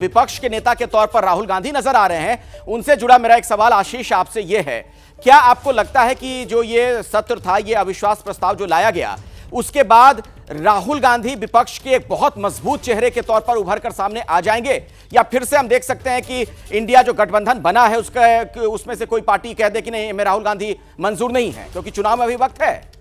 विपक्ष के नेता के तौर पर राहुल गांधी नजर आ रहे हैं। उनसे जुड़ा मेरा एक सवाल आशीष आपसे यह है, क्या आपको लगता है कि जो ये सत्र था, ये अविश्वास प्रस्ताव जो लाया गया, उसके बाद राहुल गांधी विपक्ष के एक बहुत मजबूत चेहरे के तौर पर उभर कर सामने आ जाएंगे, या फिर से हम देख सकते हैं कि इंडिया जो गठबंधन बना है उसमें से कोई पार्टी कह दे कि नहीं, मैं राहुल गांधी मंजूर नहीं है, क्योंकि चुनाव में अभी वक्त है।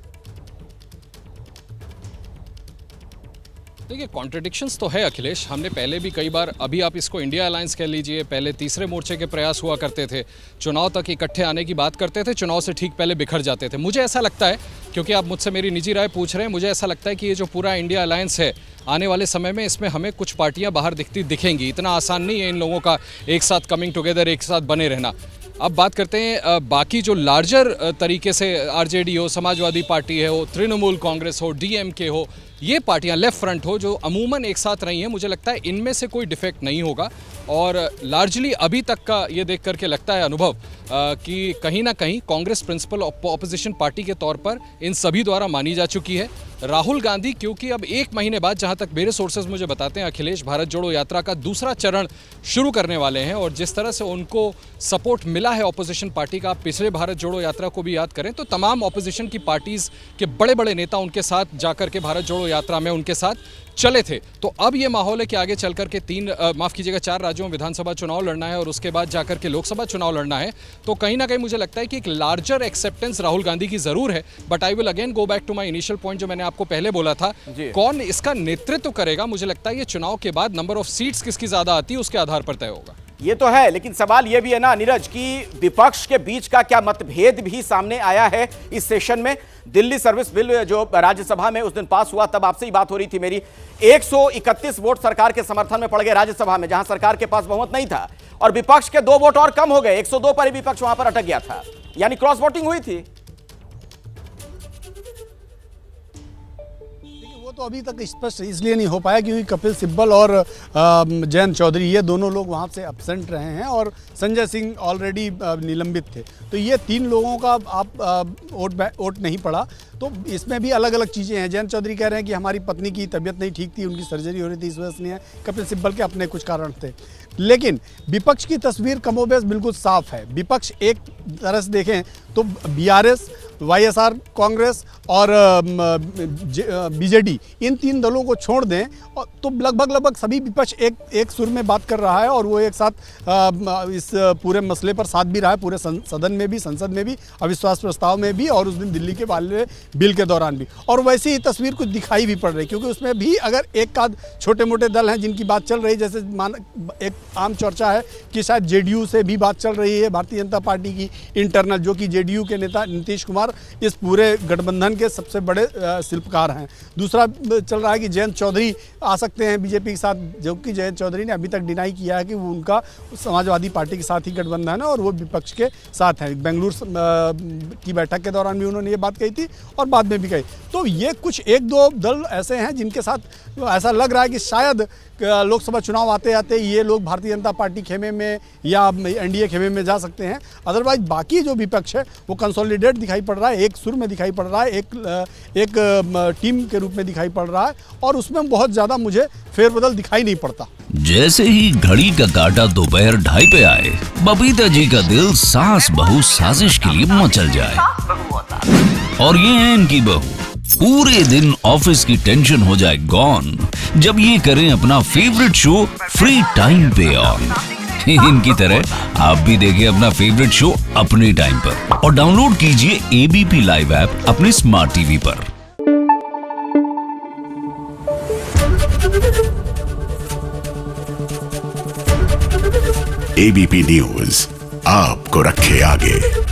देखिए, कॉन्ट्रडिक्शंस तो है अखिलेश। हमने पहले भी कई बार, अभी आप इसको इंडिया अलायंस कह लीजिए, पहले तीसरे मोर्चे के प्रयास हुआ करते थे, चुनाव तक इकट्ठे आने की बात करते थे, चुनाव से ठीक पहले बिखर जाते थे। मुझे ऐसा लगता है, क्योंकि आप मुझसे मेरी निजी राय पूछ रहे हैं, मुझे ऐसा लगता है कि ये जो पूरा इंडिया अलायंस है, आने वाले समय में इसमें हमें कुछ पार्टियां बाहर दिखेंगी। इतना आसान नहीं है इन लोगों का एक साथ कमिंग टुगेदर, एक साथ बने रहना। अब बात करते हैं बाकी जो लार्जर तरीके से आरजेडी हो, समाजवादी पार्टी है हो, तृणमूल कांग्रेस हो, डीएमके हो, ये पार्टियां लेफ्ट फ्रंट हो, जो अमूमन एक साथ रही हैं, मुझे लगता है इनमें से कोई डिफेक्ट नहीं होगा। और लार्जली अभी तक का ये देख करके लगता है अनुभव कि कहीं ना कहीं कांग्रेस प्रिंसिपल ऑपोजिशन पार्टी के तौर पर इन सभी द्वारा मानी जा चुकी है। राहुल गांधी, क्योंकि अब एक महीने बाद, जहां तक मेरे सोर्सेज मुझे बताते हैं, अखिलेश, भारत जोड़ो यात्रा का दूसरा चरण शुरू करने वाले हैं, और जिस तरह से उनको सपोर्ट मिला है ऑपोजिशन पार्टी का, आप पिछले भारत जोड़ो यात्रा को भी याद करें तो तमाम ऑपोजिशन की पार्टीज के बड़े बड़े नेता उनके साथ जाकर के भारत जोड़ो यात्रा में उनके साथ चले थे। तो अब ये माहौल है कि आगे चल करके 4 राज्यों में विधानसभा चुनाव लड़ना है और उसके बाद जाकर के लोकसभा चुनाव लड़ना है। तो कहीं ना कहीं मुझे लगता है कि एक लार्जर एक्सेप्टेंस राहुल गांधी की जरूर है। But I will again go back to my initial point, जो मैंने आपको पहले बोला था, कौन इसका नेतृत्व करेगा, मुझे लगता है ये चुनाव के बाद नंबर ऑफ सीट्स किसकी ज्यादा आती है उसके आधार पर तय होगा। ये तो है, लेकिन सवाल ये भी है ना नीरज, कि विपक्ष के बीच का क्या मतभेद भी सामने आया है इस सेशन में। दिल्ली सर्विस बिल जो राज्यसभा में उस दिन पास हुआ, तब आपसे ही बात हो रही थी मेरी, 131 वोट सरकार के समर्थन में पड़ गए राज्यसभा में, जहां सरकार के पास बहुमत नहीं था, और विपक्ष के 2 वोट और कम हो गए, 102 पर ही विपक्ष वहां पर अटक गया था, यानी क्रॉस वोटिंग हुई थी। तो अभी तक स्पष्ट इसलिए नहीं हो पाया क्योंकि कपिल सिब्बल और जयंत चौधरी, ये दोनों लोग वहाँ से एब्सेंट रहे हैं, और संजय सिंह ऑलरेडी निलंबित थे। तो ये 3 लोगों का वोट नहीं पड़ा। तो इसमें भी अलग अलग चीज़ें हैं। जयंत चौधरी कह रहे हैं कि हमारी पत्नी की तबीयत नहीं ठीक थी, उनकी सर्जरी हो रही थी, इस वजह से नहीं है। कपिल सिब्बल के अपने कुछ कारण थे। लेकिन विपक्ष की तस्वीर कमोबेश बिल्कुल साफ है। विपक्ष एक तरह से देखें तो बीआरएस, वाईएसआर कांग्रेस और बीजेडी, इन 3 दलों को छोड़ दें तो लगभग सभी विपक्ष एक सुर में बात कर रहा है, और वो एक साथ इस पूरे मसले पर साथ भी रहा है, पूरे सदन में भी, संसद में भी, अविश्वास प्रस्ताव में भी, और उस दिन दिल्ली के वाले बिल के दौरान भी। और वैसी ही तस्वीर कुछ दिखाई भी पड़ रही, क्योंकि उसमें भी अगर एक आध छोटे मोटे दल हैं जिनकी बात चल रही, जैसे एक आम चर्चा है कि शायद जेडीयू से भी बात चल रही है, भारतीय जनता पार्टी की इंटरनल, जो कि जेडीयू के नेता नीतीश कुमार इस पूरे गठबंधन के सबसे बड़े शिल्पकार हैं। दूसरा चल रहा है कि जयंत चौधरी आ सकते हैं बीजेपी के साथ, जो कि जयंत चौधरी ने अभी तक डिनाई किया है कि वो उनका समाजवादी पार्टी के साथ ही गठबंधन है और वो विपक्ष के साथ है। बेंगलुरु की बैठक के दौरान भी उन्होंने ये बात कही थी और बाद में भी कही। तो ये कुछ 1-2 दल ऐसे हैं जिनके साथ ऐसा लग रहा है कि शायद लोकसभा चुनाव आते आते ये लोग भारतीय जनता पार्टी खेमे में या एनडीए खेमे में जा सकते हैं। अदरवाइज बाकी जो विपक्ष है वो कंसोलिडेट दिखाई पड़ रहा है, एक सुर में दिखाई पड़ रहा है, एक टीम के रूप में दिखाई पड़ रहा है, और उसमें बहुत ज़्यादा मुझे फेरबदल दिखाई नहीं पड़ता। जैसे ही घड़ी का काटा दोपहर 2:30 पे आए, बबीता जी का दिल सास बहू साजिश के लिए मचल जाए। और ये है इनकी बहू, पूरे दिन ऑफिस की टेंशन हो जाए गॉन जब ये करें अपना फेवरेट शो फ्री टाइम पे ऑन। इनकी तरह आप भी देखिए अपना फेवरेट शो अपने टाइम पर, और डाउनलोड कीजिए एबीपी लाइव ऐप अपने स्मार्ट टीवी पर। एबीपी न्यूज आपको रखे आगे।